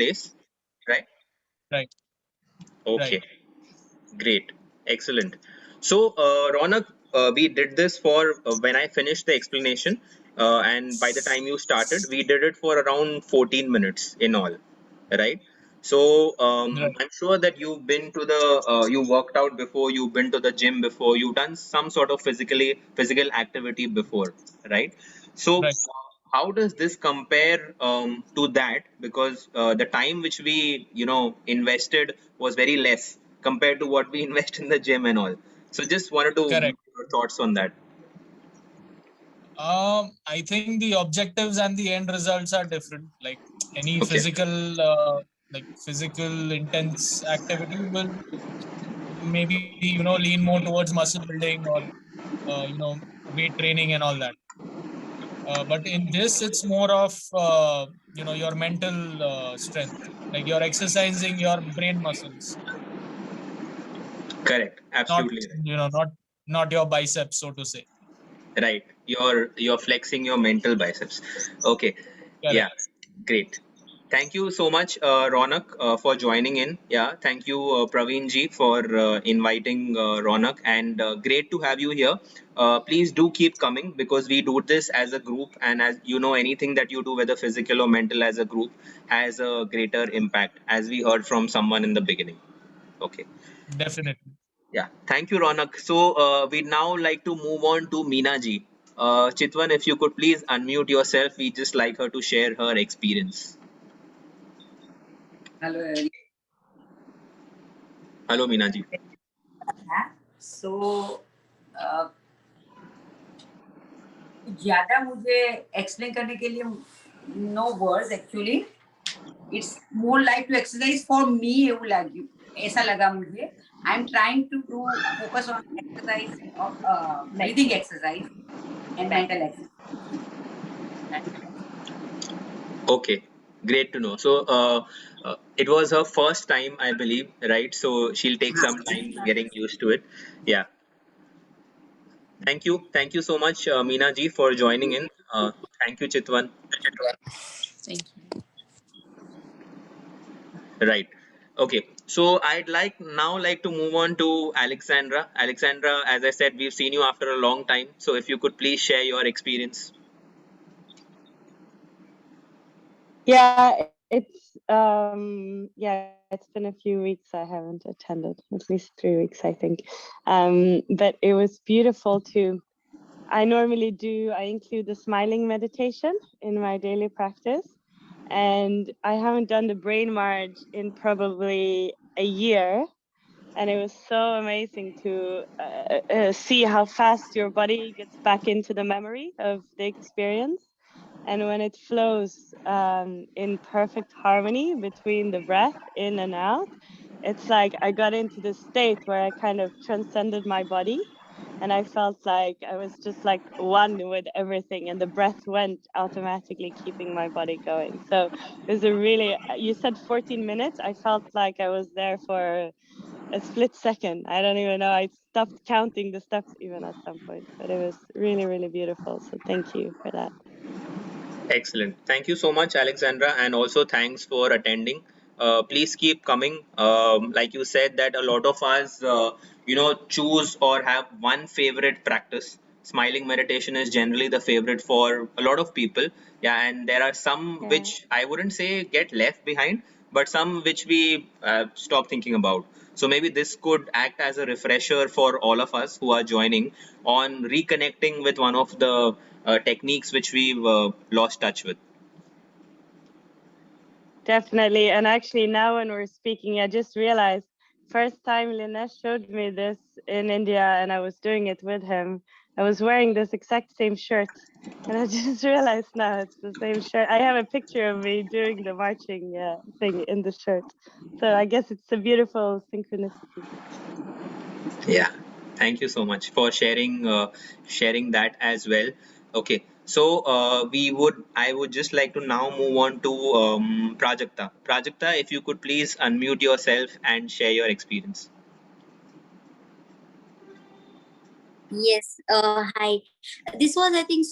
place, right? Right. Okay, great, excellent. So, Ronak, we did this for when I finished the explanation, and by the time you started, we did it for around 14 minutes in all, right? So, Right. I'm sure that you've been to the, you worked out before, you've been to the gym before, you've done some sort of physical activity before, right? So, Right. how does this compare to that? Because the time which we, invested was very less compared to what we invest in the gym and all. So, just wanted to know Correct. your thoughts on that. I think the objectives and the end results are different. Like any Okay. physical intense activity will maybe lean more towards muscle building or weight training and all that. But in this, it's more of your mental strength. Like you're exercising your brain muscles, Correct. not Absolutely right. not your biceps, so to say. Right. You're flexing your mental biceps. Okay. Yeah. Correct. Great. Thank you so much, Ronak, for joining in. Yeah. Thank you, Praveen ji, for inviting Ronak, and great to have you here. Please do keep coming because we do this as a group, and as you know, anything that you do, whether physical or mental, as a group, has a greater impact, as we heard from someone in the beginning. Okay. Definitely. Yeah, thank you, Ronak. So we'd now like to move on to Meena ji. Chitwan, if you could please unmute yourself, we just like her to share her experience. Hello, Hello, Meena ji. so ज़्यादा मुझे explain करने के लिए no words actually. It's more like to exercise for me. ऐसा लगा मुझे. I'm trying to do focus on exercise of breathing exercise and mental exercise. Okay, great to know. So it was her first time, I believe, right? So she'll take some time getting used to it. Yeah. Thank you so much, Meena ji, for joining in. Thank you, Chitwan. Thank you. Right. Okay. So I'd like to move on to Alexandra. Alexandra, as I said, we've seen you after a long time. So if you could please share your experience. It's been a few weeks I haven't attended, at least 3 weeks I think. But it was beautiful to I include the smiling meditation in my daily practice. And I haven't done the brain march in probably a year. And it was so amazing to see how fast your body gets back into the memory of the experience. And when it flows in perfect harmony between the breath in and out, it's like I got into this state where I kind of transcended my body. And I felt like I was just like one with everything, and the breath went automatically, keeping my body going. So it was you said 14 minutes. I felt like I was there for a split second. I don't even know. I stopped counting the steps even at some point, but it was really, really beautiful. So thank you for that. Excellent. Thank you so much, Alexandra, and also thanks for attending. Please keep coming. Like you said, that a lot of us, choose or have one favorite practice. Smiling meditation is generally the favorite for a lot of people. Yeah, and there are some which I wouldn't say get left behind, but some which we stop thinking about. So maybe this could act as a refresher for all of us who are joining on reconnecting with one of the techniques which we've lost touch with. Definitely. And actually, now when we're speaking, I just realized first time Linesh showed me this in India and I was doing it with him, I was wearing this exact same shirt. And I just realized now it's the same shirt. I have a picture of me doing the marching thing in the shirt. So I guess it's a beautiful synchronicity. Yeah, thank you so much for sharing that as well. Okay, so I would just like to now move on to Prajakta. Prajakta, if you could please unmute yourself and share your experience. Yes, hi. This was, I think,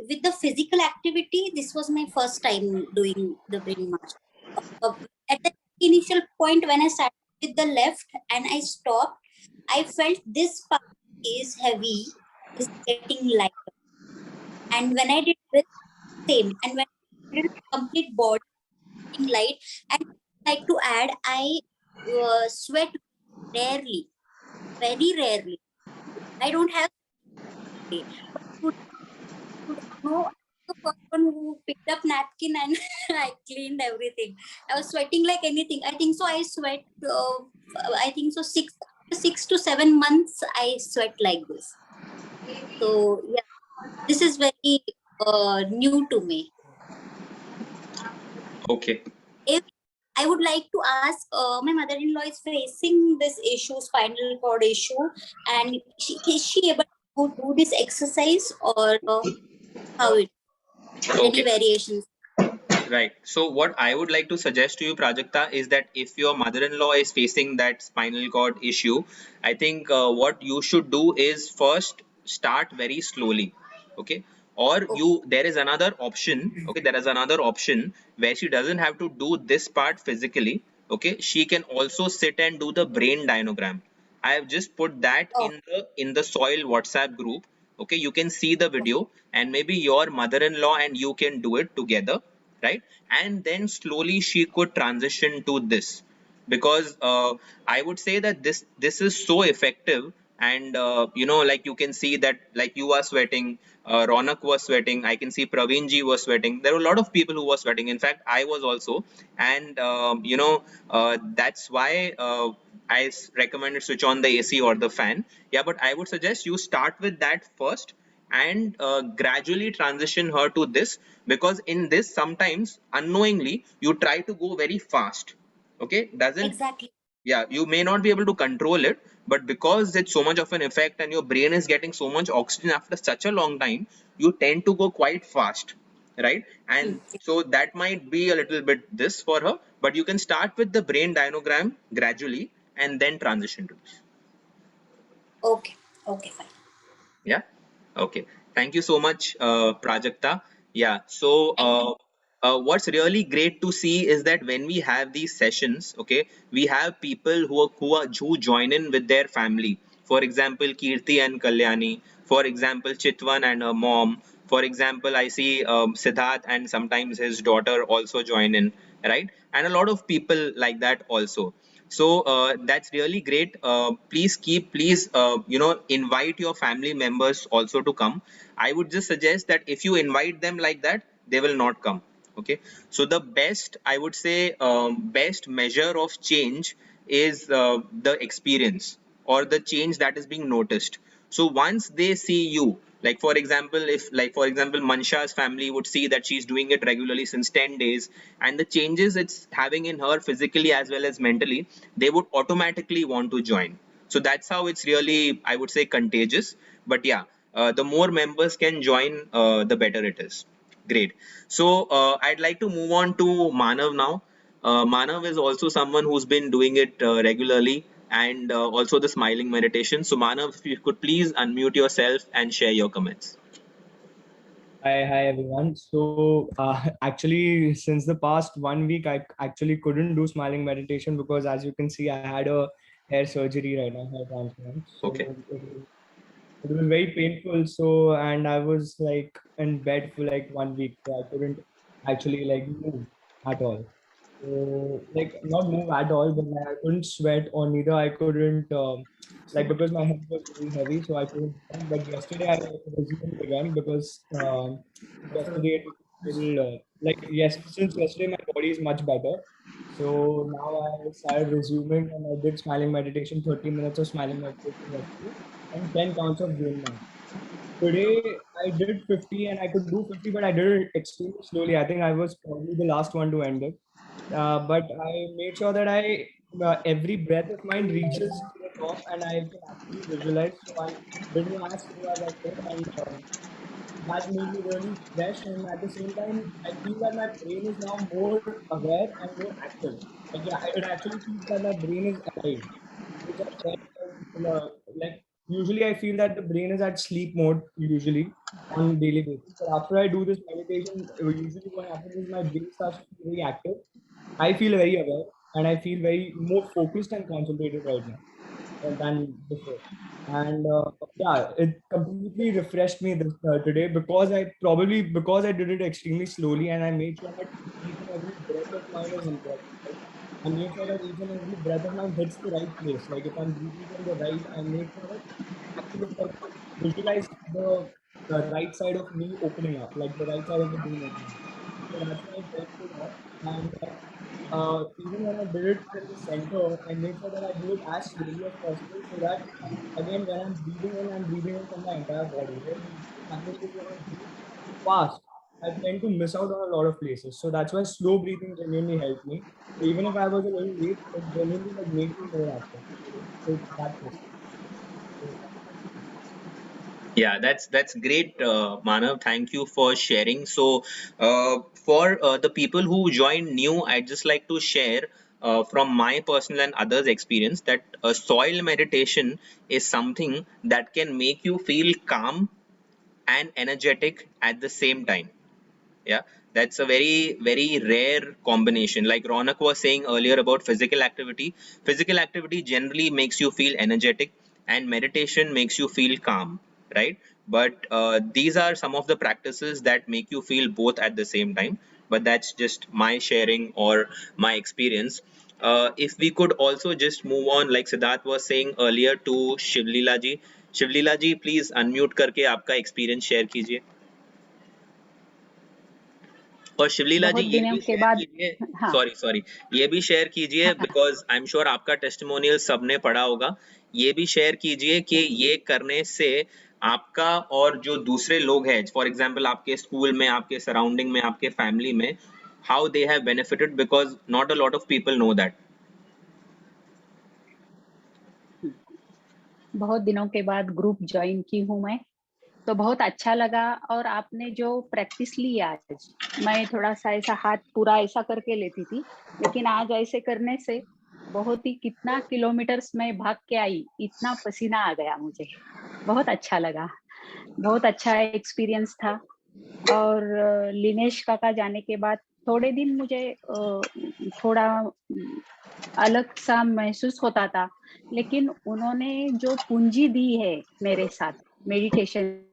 with the physical activity, this was my first time doing the brain march. At the initial point when I started with the left and I stopped, I felt this part is heavy, is getting lighter. And when I did the same, and when I did complete body getting light, and like to add, I sweat rarely, very rarely. I don't have, but no, the first one who picked up napkin and I cleaned everything. I was sweating like anything. I think so. I sweat. I think so. 6 to 7 months. I sweat like this. So yeah, this is very new to me. Okay. If I would like to ask, my mother-in-law is facing this issue, spinal cord issue, and is she able to do this exercise or how it? Any Okay. variations? Right. So what I would like to suggest to you, Prajakta, is that if your mother-in-law is facing that spinal cord issue, I think what you should do is first start very slowly. Okay. Or there is another option. Okay. There is another option where she doesn't have to do this part physically. Okay. She can also sit and do the brain diagram. I have just put that Oh, in the soil WhatsApp group. Okay, you can see the video, and maybe your mother-in-law and you can do it together, right? And then slowly she could transition to this, because I would say that this is so effective. And like you can see that, like, you are sweating, Ronak was sweating, I can see Praveen ji was sweating, there were a lot of people who were sweating, in fact I was also. And that's why recommended switch on the AC or the fan. Yeah, but I would suggest you start with that first, and gradually transition her to this, because in this sometimes unknowingly you try to go very fast. Okay, doesn't exactly. yeah, you may not be able to control it, but because it's so much of an effect and your brain is getting so much oxygen after such a long time, you tend to go quite fast, right? And so that might be a little bit this for her, but you can start with the brain diagram gradually and then transition to this. Okay. Okay, fine. Yeah. Okay. Thank you so much, Prajakta. Yeah. So, Thank you. what's really great to see is that when we have these sessions, okay, we have people who join in with their family. For example, Kirti and Kalyani. For example, Chitwan and her mom. For example, I see Siddharth and sometimes his daughter also join in, right? And a lot of people like that also. So that's really great. Please invite your family members also to come. I would just suggest that if you invite them like that, they will not come. Okay. So the best, I would say, best measure of change is the experience, or the change that is being noticed. So once they see you, like for example Mansha's family would see that she's doing it regularly since 10 days, and the changes it's having in her physically as well as mentally, they would automatically want to join. So that's how it's really, I would say, contagious. But yeah, the more members can join, the better it is. Great. So I'd like to move on to Manav now. Manav is also someone who's been doing it regularly, and also the smiling meditation. So Manav, if you could please unmute yourself and share your comments. Hi everyone. So actually, since the past 1 week, I actually couldn't do smiling meditation because, as you can see, I had a hair surgery right now, hair transplant. Okay. So it was very painful. So, and I was like in bed for like 1 week, so I couldn't actually like move at all. So, like, not move at all, but I couldn't sweat, or neither I couldn't like, because my head was very heavy, so I couldn't. But yesterday I resumed again because yesterday it was still like, yes, since yesterday my body is much better. So now I started resuming, and I did smiling meditation, 30 minutes of smiling meditation yesterday, and 10 counts of brain math. Today I did 50, and I could do 50, but I did it extremely slowly. I think I was probably the last one to end it. But I made sure that every breath of mine reaches to the top, and I can actually visualize. So I did it as slow as I could, and that made me really fresh. And at the same time, I feel that my brain is now more aware and more active. Like, yeah, it actually feels that my brain is alive, which I felt like usually I feel that the brain is at sleep mode usually on daily basis. But after I do this meditation, usually what happens is my brain starts to feel very active. I feel very aware and I feel very more focused and concentrated right now than before. And yeah, it completely refreshed me today because I did it extremely slowly and I made sure that each and every breath of mine is important. Like, I made sure that each and every breath of mine hits the right place. Like if I'm breathing from the right, I made sure that actually like visualize the right side of me opening up, like the right side of the brain opening up. So that's why I worked a lot. And even when I did it from the center, I made sure that I do it as slowly as possible so that again when I'm breathing in from my entire body. What usually happens is when I breathe fast, I tend to miss out on a lot of places. So that's why slow breathing genuinely helped me. So even if I was a little late, it genuinely like made me more active. So it's that process. So, Yeah, that's great, Manav. Thank you for sharing. So, for the people who joined new, I'd just like to share from my personal and others' experience that soil meditation is something that can make you feel calm and energetic at the same time. Yeah, that's a very rare combination. Like Ronak was saying earlier about physical activity generally makes you feel energetic and meditation makes you feel calm, right? But these are some of the practices that make you feel both at the same time. But that's just my sharing or my experience. If we could also just move on, like Siddharth was saying earlier, to Shivlila ji. Shivlila ji, please unmute करके आपका experience share कीजिए. और शिवलीला जी बहुत ये दिनों भी के share बाद कीजिए. हाँ सॉरी ये भी शेयर कीजिए हाँ बिकॉज आई एम श्योर आपका टेस्टिमोनियल सबने पढ़ा होगा. ये भी शेयर कीजिए कि ये करने से आपका और जो दूसरे लोग हैं, फॉर एग्जांपल आपके स्कूल में, आपके सराउंडिंग में, आपके फैमिली में, how they have benefited because not a lot of people know that. बहुत दिनों के बाद ग्रुप ज्वाइन की हूँ मैं, तो बहुत अच्छा लगा। और आपने जो प्रैक्टिस ली आज, मैं थोड़ा सा ऐसा हाथ पूरा ऐसा करके लेती थी, लेकिन आज ऐसे करने से बहुत ही कितना किलोमीटर्स मैं भाग के आई, इतना पसीना आ गया मुझे। बहुत अच्छा लगा, बहुत अच्छा एक्सपीरियंस था। और लिनेश काका जाने के बाद थोड़े दिन मुझे थोड़ा अलग सा महसूस होता था, लेकिन उन्होंने जो पूंजी दी है मेरे साथ मेडिटेशन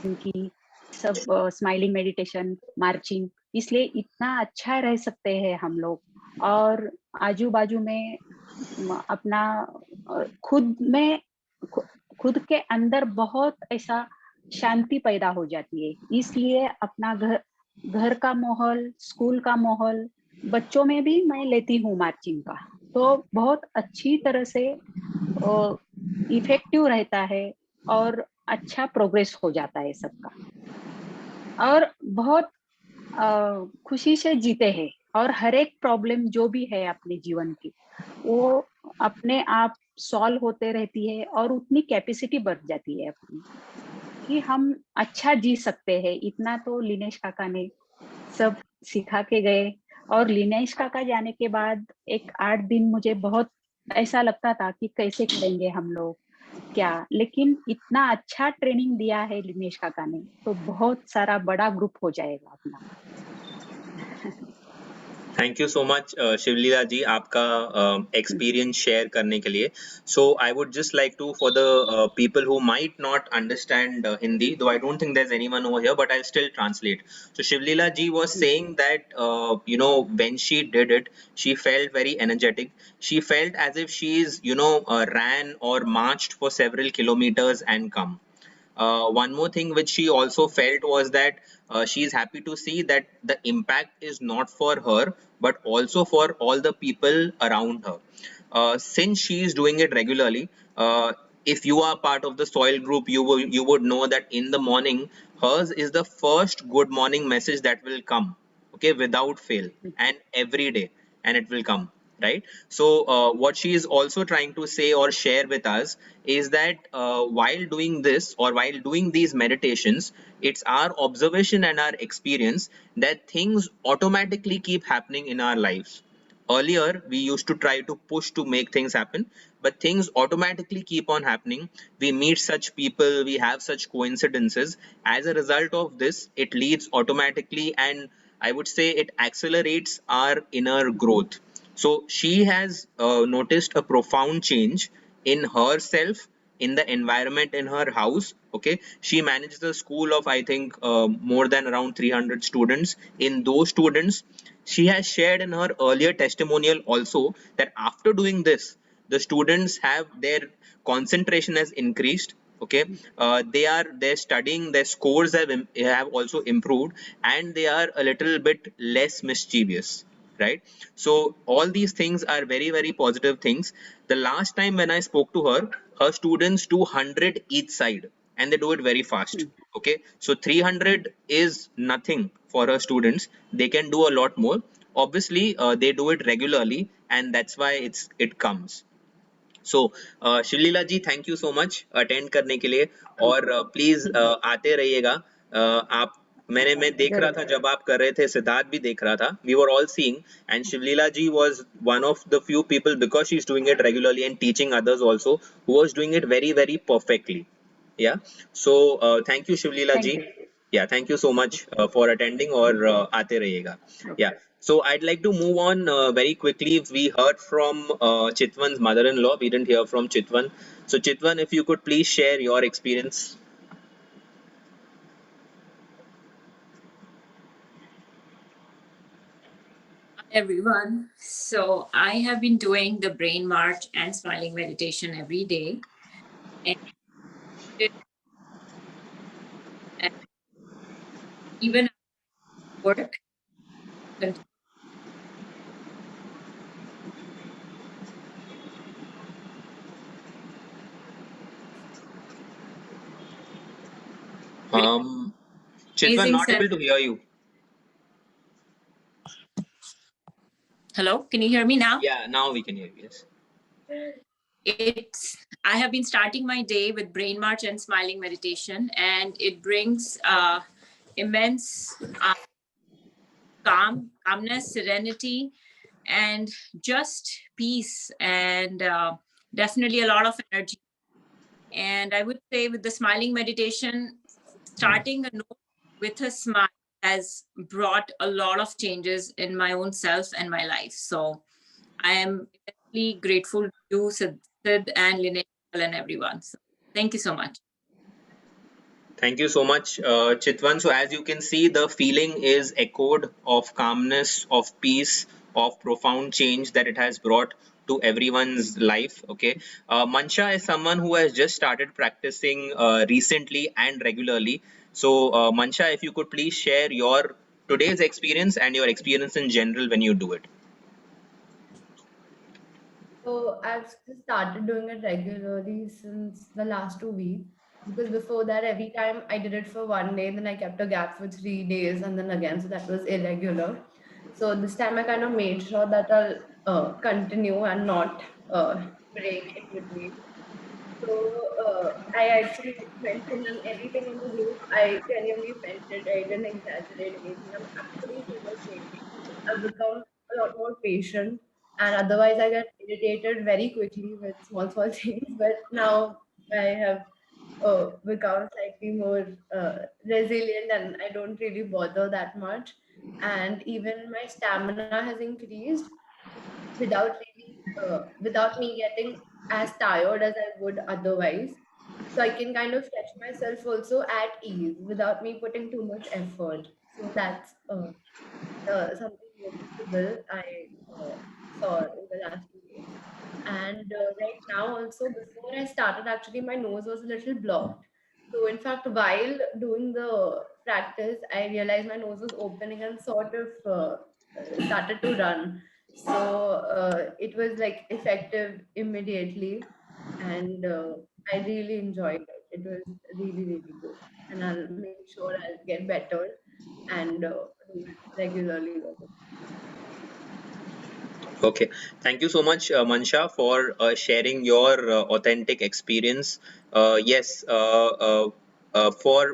की, सब स्माइलिंग मेडिटेशन, मार्चिंग, इसलिए इतना अच्छा रह सकते हैं हम लोग। और आजू बाजू में अपना खुद में खुद के अंदर बहुत ऐसा शांति पैदा हो जाती है। इसलिए अपना घर का माहौल, स्कूल का माहौल, बच्चों में भी मैं लेती हूँ मार्चिंग का, तो बहुत अच्छी तरह से इफेक्टिव रहता है और अच्छा प्रोग्रेस हो जाता है सबका। और बहुत खुशी से जीते हैं, और हर एक प्रॉब्लम जो भी है अपने जीवन की, वो अपने आप सॉल्व होते रहती है और उतनी कैपेसिटी बढ़ जाती है अपनी कि हम अच्छा जी सकते हैं। इतना तो लिनेश काका ने सब सिखा के गए। और लिनेश काका जाने के बाद एक 8 दिन मुझे बहुत ऐसा लगता था कि कैसे करेंगे हम लोग क्या, लेकिन इतना अच्छा ट्रेनिंग दिया है लिनेश काका ने, तो बहुत सारा बड़ा ग्रुप हो जाएगा अपना। Thank you so much Shivleela ji, आपका एक्सपीरियंस शेयर करने के लिए. So I would just like to, for the people who might not understand Hindi, though I don't think there's anyone over here, but I'll still translate. So Shivlila ji was saying that when she did it, she felt very energetic. She felt as if she's ran or marched for several kilometers and come. One more thing which she also felt was that she is happy to see that the impact is not for her but also for all the people around her. Since she is doing it regularly, if you are part of the soil group, you would know that in the morning hers is the first good morning message that will come, okay, without fail, and every day, and it will come, right? So what she is also trying to say or share with us is that while doing this or while doing these meditations, it's our observation and our experience that things automatically keep happening in our lives. Earlier we used to try to push to make things happen, but things automatically keep on happening. We meet such people, we have such coincidences. As a result of this, it leads automatically, and I would say it accelerates our inner growth. So she has noticed a profound change in herself, in the environment in her house. Okay, she manages a school of, I think, more than around 300 students. In those students, she has shared in her earlier testimonial also that after doing this, the students have their concentration has increased. Okay, they're studying, their scores have also improved, and they are a little bit less mischievous, right? So all these things are very, very positive things. The last time when I spoke to her, her students do 100 each side, and they do it very fast. Okay, so 300 is nothing for her students. They can do a lot more. Obviously, they do it regularly, and that's why it comes. So Shivleela ji, thank you so much attend करने के लिए, और please आते रहिएगा। आप, मैं देख रहा था जब आप कर रहे थे, सिद्धार्थ भी देख रहा था, we were all seeing, and Shivleela ji was one of the few people, because she is doing it regularly and teaching others also, who was doing it very very perfectly. Yeah, so thank you Shivlila ji. Thank you. Yeah, thank you so much for attending, और आते रहिएगा. Yeah, so I'd like to move on very quickly. We heard from Chitwan's mother-in-law. We didn't hear from Chitwan. So Chitwan, if you could please share your experience. Everyone. So I have been doing the brain march and smiling meditation every day. And and even at work, continue Chitwan, amazing not sense. able to hear you. Hello, can you hear me now? Yeah, now we can hear you. Yes. I have been starting my day with brain march and smiling meditation, and it brings immense calmness, serenity, and just peace, and definitely a lot of energy. And I would say with the smiling meditation, starting a note with a smile has brought a lot of changes in my own self and my life. So I am immensely grateful to you, Sid and Lineal, and everyone. So thank you so much. Thank you so much, Chitwan. So as you can see, the feeling is echoed of calmness, of peace, of profound change that it has brought to everyone's life. Okay, Mansha is someone who has just started practicing recently and regularly. So Mansha, if you could please share your today's experience and your experience in general when you do it. So I've just started doing it regularly since the last 2 weeks because before that, every time I did it for 1 day, then I kept a gap for 3 days and then again, so that was irregular. So this time I kind of made sure that I'll continue and not break in between. So I actually mentioned on everything on the group. I genuinely meant it. I didn't exaggerate anything. I'm actually celebrating. I've become a lot more patient, and otherwise I get irritated very quickly with small small things. But now I have become slightly more resilient, and I don't really bother that much. And even my stamina has increased without really without me getting as tired as I would otherwise. So I can kind of stretch myself also at ease without me putting too much effort. So that's something noticeable I saw in the last 2 days. And right now, also, before I started, actually, my nose was a little blocked. So, in fact, while doing the practice, I realized my nose was opening and sort of started to run. So, it was like effective immediately. And I really enjoyed it. It was really, really good. And I'll make sure I'll get better and do it regularly also. Okay, thank you so much, Mansha, for sharing your authentic experience. Yes, for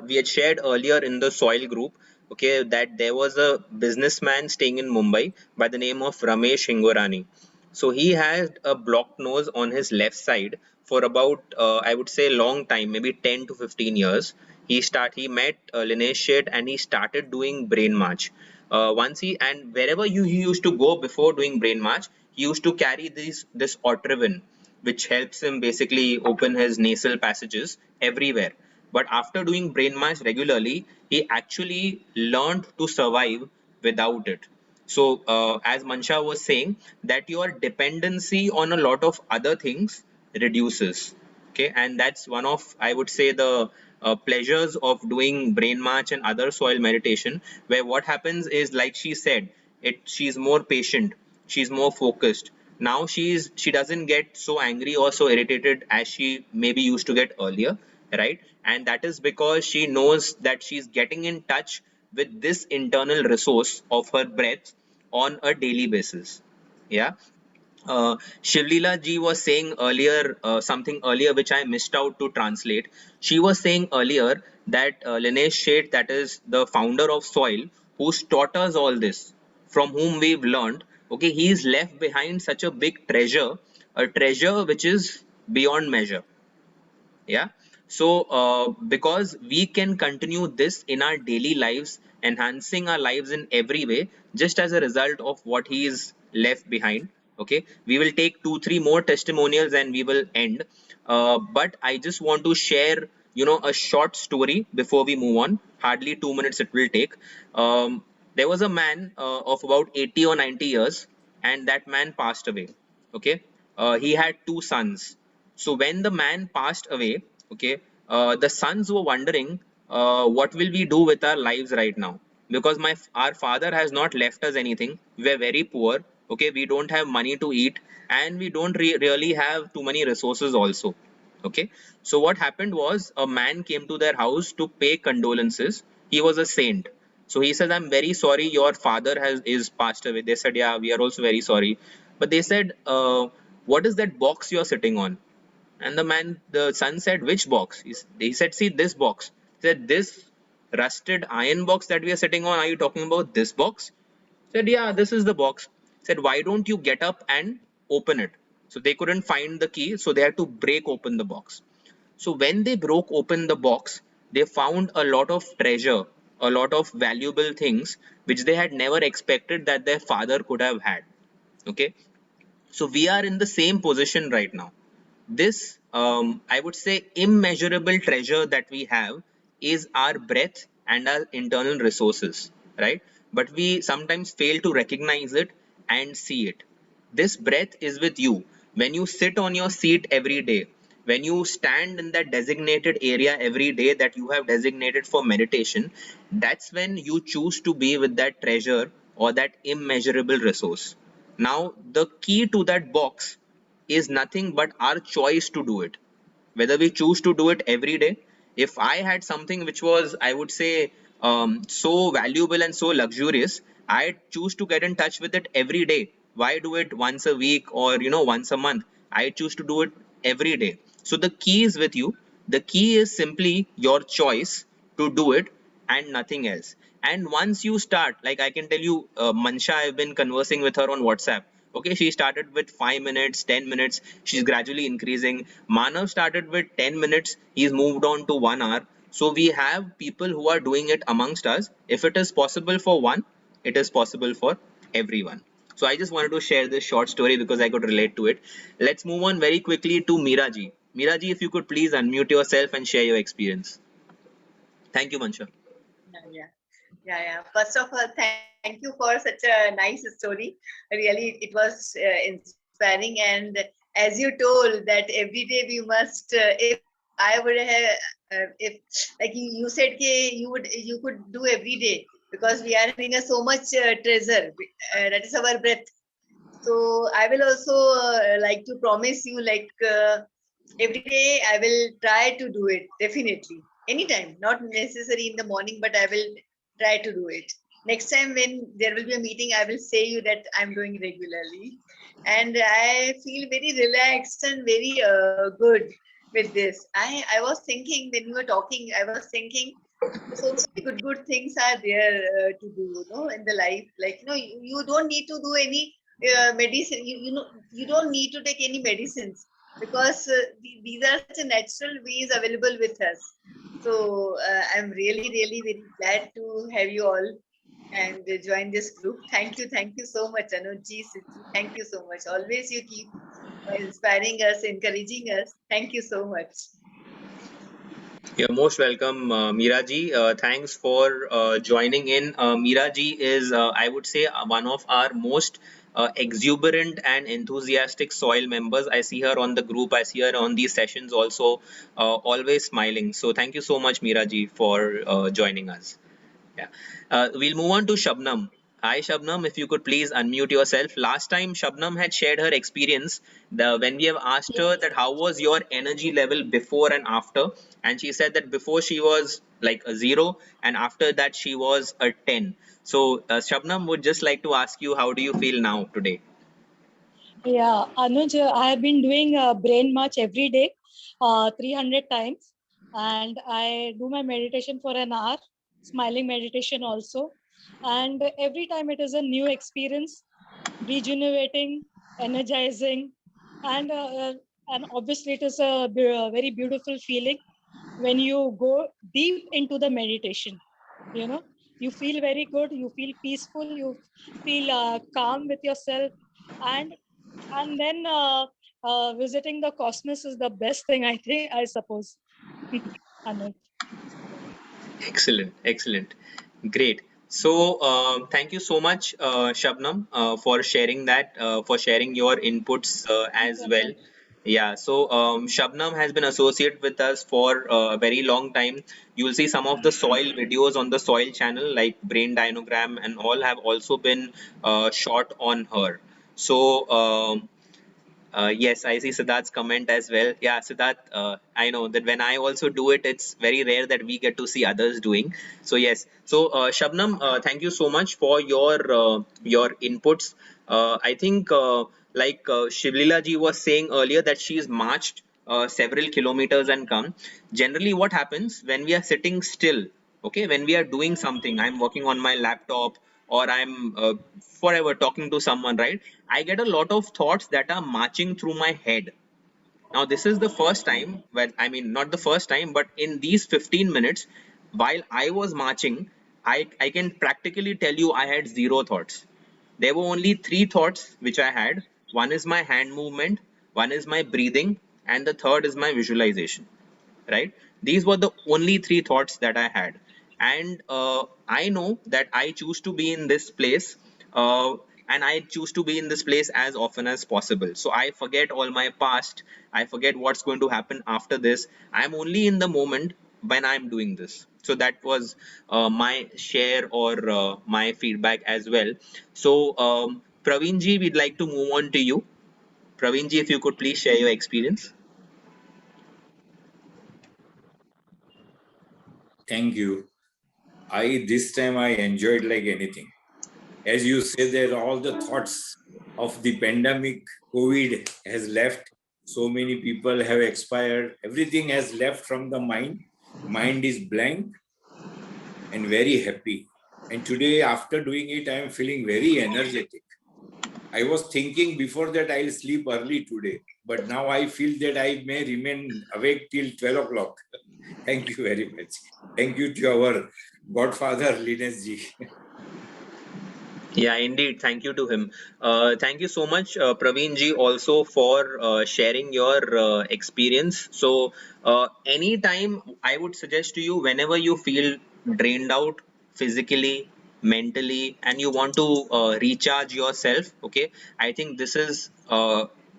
we had shared earlier in the soil group, okay, that there was a businessman staying in Mumbai by the name of Ramesh Hingorani. So he had a blocked nose on his left side for about, I would say, long time, maybe 10 to 15 years. He met Linesh Sheth and he started doing brain march. Once and wherever he used to go before doing brain march, he used to carry this otrivin, which helps him basically open his nasal passages everywhere. But after doing brain march regularly, he actually learned to survive without it. So as Mansha was saying, that your dependency on a lot of other things reduces. Okay, and that's one of, I would say, the pleasures of doing brain march and other soil meditation, where what happens is, like she said, she's more patient, she's more focused. Now she doesn't get so angry or so irritated as she maybe used to get earlier, right? And that is because she knows that she's getting in touch with this internal resource of her breath on a daily basis. Yeah. Shivlila ji was saying earlier something earlier which I missed out to translate. She was saying earlier that Linesh Sheth, that is the founder of Soil, who's taught us all this, from whom we've learned. Okay, he's left behind such a big treasure, a treasure which is beyond measure. Yeah. So because we can continue this in our daily lives, enhancing our lives in every way, just as a result of what he is left behind. Okay, we will take 2 3 more testimonials and we will end. But I just want to share, a short story before we move on. Hardly 2 minutes it will take. There was a man of about 80 or 90 years, and that man passed away. Okay, he had 2 sons. So when the man passed away, okay, the sons were wondering, what will we do with our lives right now? Because our father has not left us anything. We are very poor. Okay, we don't have money to eat, and we don't really have too many resources also. Okay, so what happened was, a man came to their house to pay condolences. He was a saint. So he says, "I'm very sorry, your father is passed away." They said, "Yeah, we are also very sorry." But they said, "What is that box you're sitting on?" And the son said, "Which box?" He said, "See this box." He said, "This rusted iron box that we are sitting on, are you talking about this box?" He said, "Yeah, this is the box." He said, "Why don't you get up and open it?" So they couldn't find the key, so they had to break open the box. So when they broke open the box, they found a lot of treasure, a lot of valuable things which they had never expected that their father could have had. Okay, so we are in the same position right now. This, I would say, immeasurable treasure that we have is our breath and our internal resources, right? But we sometimes fail to recognize it and see it. This breath is with you when you sit on your seat every day, when you stand in that designated area every day that you have designated for meditation. That's when you choose to be with that treasure or that immeasurable resource. Now the key to that box is nothing but our choice to do it, whether we choose to do it every day. If I had something which was, I would say, so valuable and so luxurious, I choose to get in touch with it every day. Why do it once a week or once a month? I choose to do it every day. So the key is with you. The key is simply your choice to do it and nothing else. And once you start, like I can tell you, Mansha, I've been conversing with her on WhatsApp. Okay, she started with 5 minutes, 10 minutes, she's gradually increasing. Manav started with 10 minutes, he's moved on to 1 hour. So we have people who are doing it amongst us. If it is possible for one, it is possible for everyone. So I just wanted to share this short story because I could relate to it. Let's move on very quickly to Miraji. Miraji, if you could please unmute yourself and share your experience. Thank you, Mansha. Yeah. First of all, thank you for such a nice story. Really, it was inspiring. And as you told that every day we must, if I would have, if like you said, you could do every day, because we are having a so much treasure, that is our breath. So I will also like to promise you, like every day I will try to do it, definitely. Anytime, not necessary in the morning, but I will try to do it. Next time when there will be a meeting, I will say you that I'm doing regularly. And I feel very relaxed and very good with this. I was thinking when you were talking, I was thinking so many good things are there to do, in the life. Like, you don't need to do any medicine. You don't need to take any medicines, because these are such a natural ways available with us. So I'm really very glad to have you all. and join this group. Thank you so much, Anuji, Sidhu. Thank you so much. Always you keep inspiring us, encouraging us. Thank you so much. You're most welcome, Meera ji. Thanks for joining in. Meera ji is, I would say, one of our most exuberant and enthusiastic soil members. I see her on the group, I see her on these sessions also, always smiling. So, thank you so much, Meera ji, for joining us. Yeah. We'll move on to Shabnam. Hi, Shabnam. If you could please unmute yourself. Last time, Shabnam had shared her experience when we have asked her that how was your energy level before and after, and she said that before she was like a 0, and after that she was a 10. So, Shabnam would just like to ask you, how do you feel now today? Yeah, Anuj, I have been doing brain march every day, 300 times, and I do my meditation for an hour, smiling meditation also. And every time it is a new experience, rejuvenating, energizing, and obviously it is a very beautiful feeling when you go deep into the meditation. You know, you feel very good, you feel peaceful, you feel calm with yourself, and then visiting the cosmos is the best thing, I think, I suppose. Anuj. Excellent, excellent. Great. So, thank you so much, Shabnam, for sharing that, for sharing your inputs Thank as you, well. Anuj. Yeah, so Shabnam has been associated with us for a very long time. You'll see some of the soil videos on the soil channel, like brain diagram, and all have also been shot on her. So, yes, I see Siddharth's comment as well. Yeah, Siddharth, I know that when I also do it, it's very rare that we get to see others doing. So yes, so Shabnam, thank you so much for your inputs. I think Shivlila ji was saying earlier that she's marched several kilometers and come. Generally, what happens when we are sitting still? Okay, when we are doing something, I'm working on my laptop or I'm forever talking to someone, right? I get a lot of thoughts that are marching through my head. Now, this is the first time, well, I mean, not the first time, but in these 15 minutes, while I was marching, I can practically tell you I had zero thoughts. There were only three thoughts which I had. One is my hand movement, one is my breathing, and the third is my visualization, right? These were the only three thoughts that I had. And I know that I choose to be in this place, uh, and I choose to be in this place as often as possible. So I forget all my past, I forget what's going to happen after this. I'm only in the moment when I'm doing this. So that was my share or my feedback as well. So Praveen ji, we'd like to move on to you. Praveen ji, if you could please share your experience. Thank you. This time I enjoyed like anything. As you say, there all the thoughts of the pandemic, COVID has left. So many people have expired. Everything has left from the mind. Mind is blank and very happy. And today, after doing it, I am feeling very energetic. I was thinking before that I'll sleep early today, but now I feel that I may remain awake till 12 o'clock. Thank you very much. Thank you to our godfather, Linus ji. Yeah, indeed. Thank you to him. Thank you so much, Praveen ji, also for sharing your experience. So, anytime I would suggest to you, whenever you feel drained out physically, mentally, and you want to recharge yourself, okay, I think this is,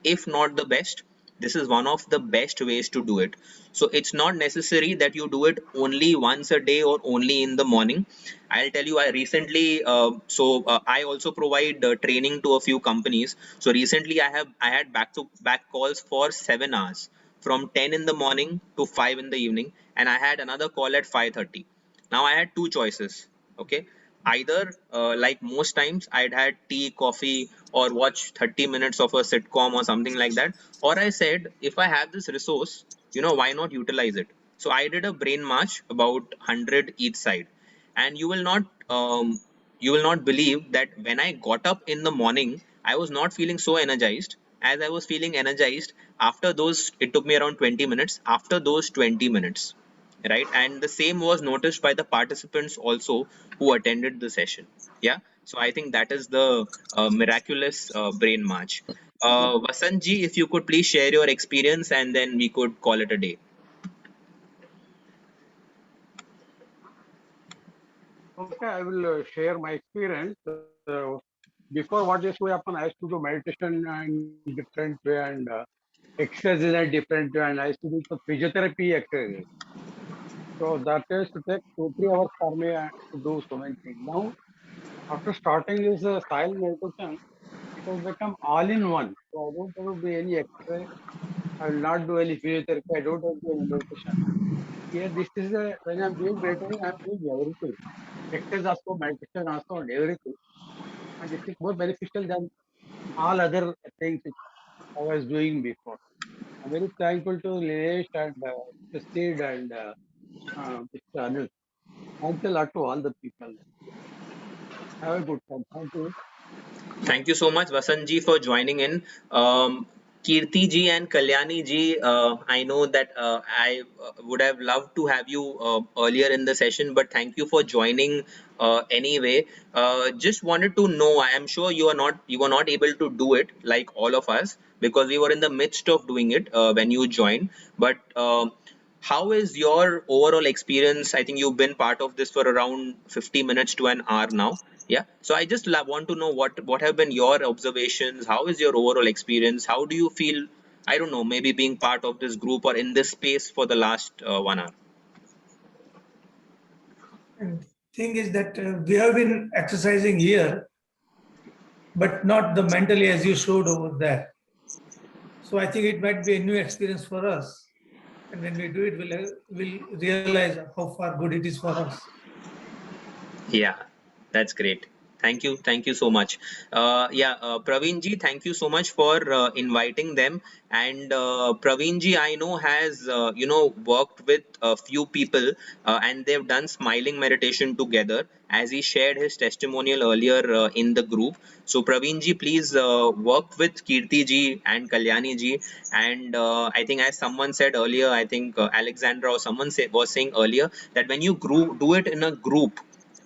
if not the best, this is one of the best ways to do it. So it's not necessary that you do it only once a day or only in the morning. I'll tell you, I recently I also provide training to a few companies. So recently I had back to back calls for 7 hours, from 10 in the morning to 5 in the evening, and I had another call at 5:30. Now I had two choices. Okay, either like most times I'd had tea, coffee, or watch 30 minutes of a sitcom or something like that, or I said, if I have this resource, why not utilize it? So I did a brain march, about 100 each side, and you will not believe that when I got up in the morning, I was not feeling so energized as I was feeling energized after those. It took me around 20 minutes. After those 20 minutes, right? And the same was noticed by the participants also who attended the session. Yeah, so I think that is the miraculous brain march. Vasant ji, if you could please share your experience and then we could call it a day. Okay, I will share my experience. Before what used to happen, I used to do meditation in different way and exercise in a different way, and I used to do the physiotherapy exercises. So that used to take 2 3 hours for me to do so many things. Now, after starting this silent meditation, it has become all in one. So I don't have to do any exercise. I will not do any physiotherapy. I don't have to do any meditation. Here, this is when I'm doing meditation, I'm doing everything. Exercise also, meditation also, and everything. And this is more beneficial than all other things which I was doing before. I'm very thankful to Nilesh and Sid and Mr. Anil. Thanks a lot to all the people. Have a good time. Thank you. Thank you so much, Vasant ji, for joining in. Kirti ji and Kalyani ji, I know that I would have loved to have you earlier in the session, but thank you for joining anyway. Just wanted to know, I am sure you were not able to do it like all of us because we were in the midst of doing it when you joined. But how is your overall experience? I think you've been part of this for around 50 minutes to an hour now. Yeah. So I just want to know what have been your observations? How is your overall experience? How do you feel? I don't know, maybe being part of this group or in this space for the last 1 hour. And thing is that we have been exercising here, but not the mentally as you showed over there. So I think it might be a new experience for us. And when we do it, we'll realize how far good it is for us. Yeah, that's great. Thank you so much. Praveen ji, thank you so much for inviting them. And Praveen ji, I know has worked with a few people, and they've done smiling meditation together. As he shared his testimonial earlier in the group. So Praveen ji, please work with Kirti ji and Kalyani ji. And I think as someone said earlier, I think Alexandra or someone was saying earlier that when you do it in a group,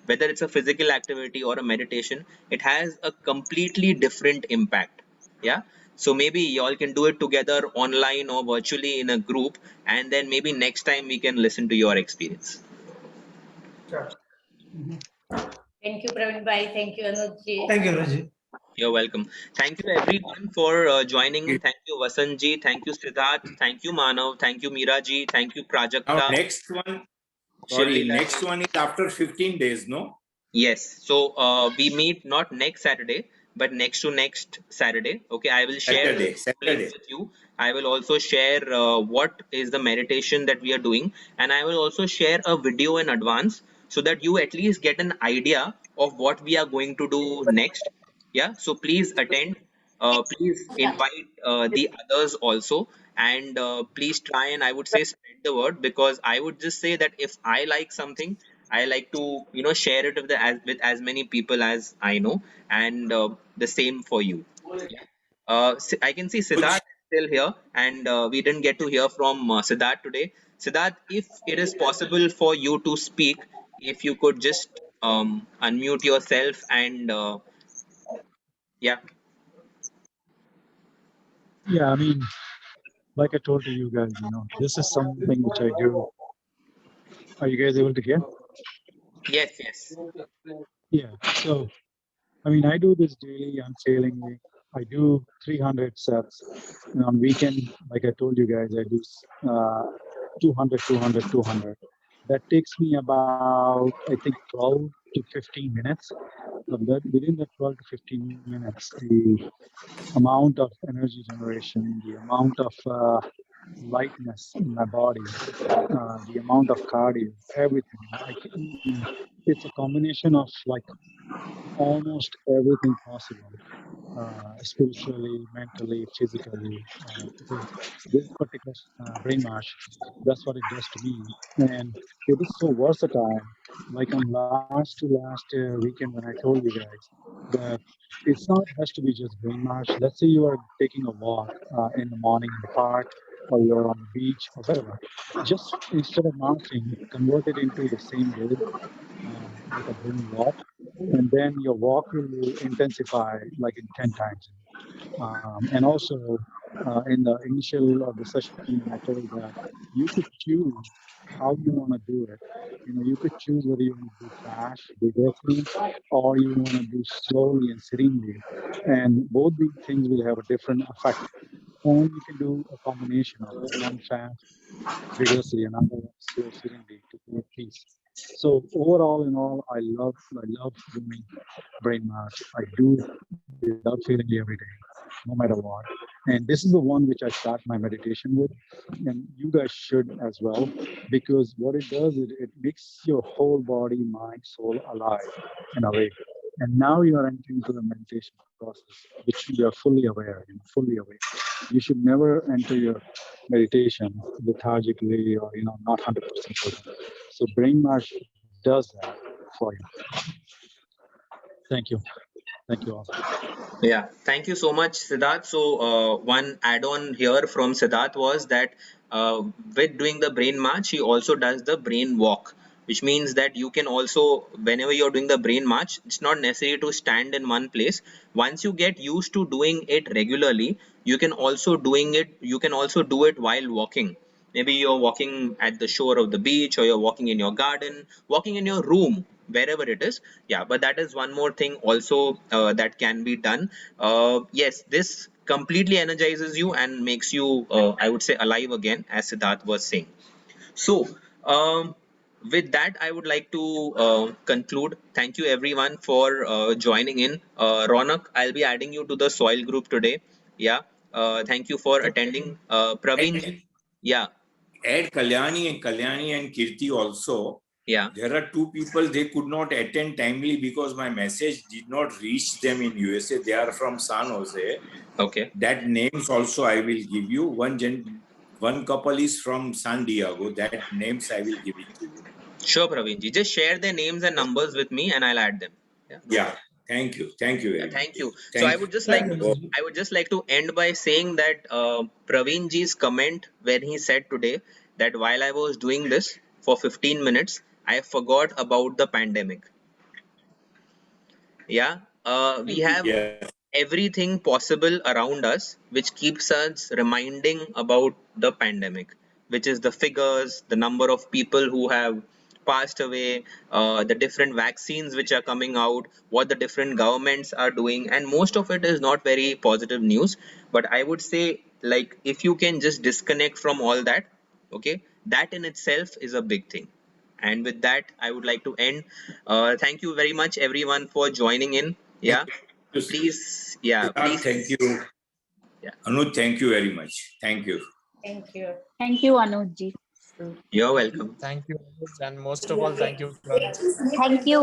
whether it's a physical activity or a meditation, it has a completely different impact. Yeah, so maybe y'all can do it together online or virtually in a group, and then maybe next time we can listen to your experience. Sure. Thank you, Praveen bhai. Thank you, Anuj ji. Thank you, Raji. You're welcome. Thank you everyone for joining. Thank you Vasant ji, thank you Siddharth, thank you Manav, thank you Meera ji, thank you Now Prajakta, next one, sorry, Shivlika next ji. one is after 15 days, no? Yes, so we meet not next Saturday, but next to next Saturday. Okay, I will share the link Saturday. with you. I will also share what is the meditation that we are doing, and I will also share a video in advance so that you at least get an idea of what we are going to do next. Yeah, so please attend. Please invite the others also, and please try and I would say spread the word, because I would just say that if I like something, I like to share it with as many people as I know, and the same for you. Yeah. I can see Siddharth Which is still here, and we didn't get to hear from Siddharth today. Siddharth, if it is possible for you to speak, if you could just unmute yourself and yeah. Yeah, I mean, like I told to you guys, this is something which I do. Are you guys able to hear? Yes, yes. Yeah. So, I mean, I do this daily, unfailingly. I do 300 sets. And on weekend, like I told you guys, I do 200, 200, 200. That takes me about, I think, 12 to 15 minutes. But that, within that 12 to 15 minutes, the amount of energy generation, the amount of lightness in my body, the amount of cardio, everything. I mean, it's a combination of like almost everything possible, spiritually, mentally, physically. Because this particular brain mash, that's what it does to me, and it is so versatile. Like on last to last weekend when I told you guys that it's not has to be just brain mash. Let's say you are taking a walk in the morning in the park or you're on the beach or wherever, just instead of marching, convert it into the same way, like a brain walk, and then your walk will intensify like in 10 times. And also, in the initial of the session, I told that you could choose how you want to do it. You could choose whether you want to do fast, vigorously, or you want to do slowly and serenely. And both these things will have a different effect. And you can do a combination of it, one fast, vigorously, and another one slow, serenely to create peace. So overall, in all, I love doing brain mass. I do without failing every day, no matter what. And this is the one which I start my meditation with, and you guys should as well, because what it does is it makes your whole body, mind, soul alive and awake. And now you are entering into the meditation process, which you are fully aware, fully awake. You should never enter your meditation lethargically or not 100% present. So brain mash does that for you. Thank you. Thank you all. Yeah, thank you so much, Siddharth. So, one add-on here from Siddharth was that with doing the brain march, he also does the brain walk, which means that you can also, whenever you're doing the brain march, it's not necessary to stand in one place. Once you get used to doing it regularly, you can also do it while walking. Maybe you're walking at the shore of the beach, or you're walking in your garden, walking in your room, wherever it is. Yeah, but that is one more thing also that can be done. Yes, this completely energizes you and makes you, I would say, alive again, as Siddharth was saying. So, with that, I would like to conclude. Thank you everyone for joining in. Ronak, I'll be adding you to the soil group today. Yeah. Thank you for attending. Praveen ji. Yeah. Add Kalyani and Kirti also. Yeah. There are two people, they could not attend timely because my message did not reach them in USA. They are from San Jose. Okay. That names also I will give you. One couple is from San Diego. That names I will give it to you. Sure, Praveen ji. Just share their names and numbers with me, and I'll add them. Yeah. Yeah. Thank you. Thank you Yeah, very much. thank you. So Thank you. I would just like to end by saying that Praveen ji's comment when he said today that while I was doing this for 15 minutes, I forgot about the pandemic. Yeah, we have Yeah. everything possible around us which keeps us reminding about the pandemic, which is the figures, the number of people who have passed away, the different vaccines which are coming out, what the different governments are doing, and most of it is not very positive news. But I would say, like, if you can just disconnect from all that, okay, that in itself is a big thing. And with that, I would like to end. Thank you very much, everyone, for joining in. Yeah, please. Yeah, Siddharth, please. thank you. Yeah. Anuj, thank you very much. Thank you. Thank you. Thank you, Anuj ji. You're welcome. Thank you, and most of all, thank you, Praveen. Thank you.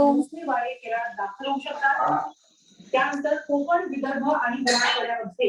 त्यानंतर कोकण विदर्भ आणि मराठवाड्यामध्ये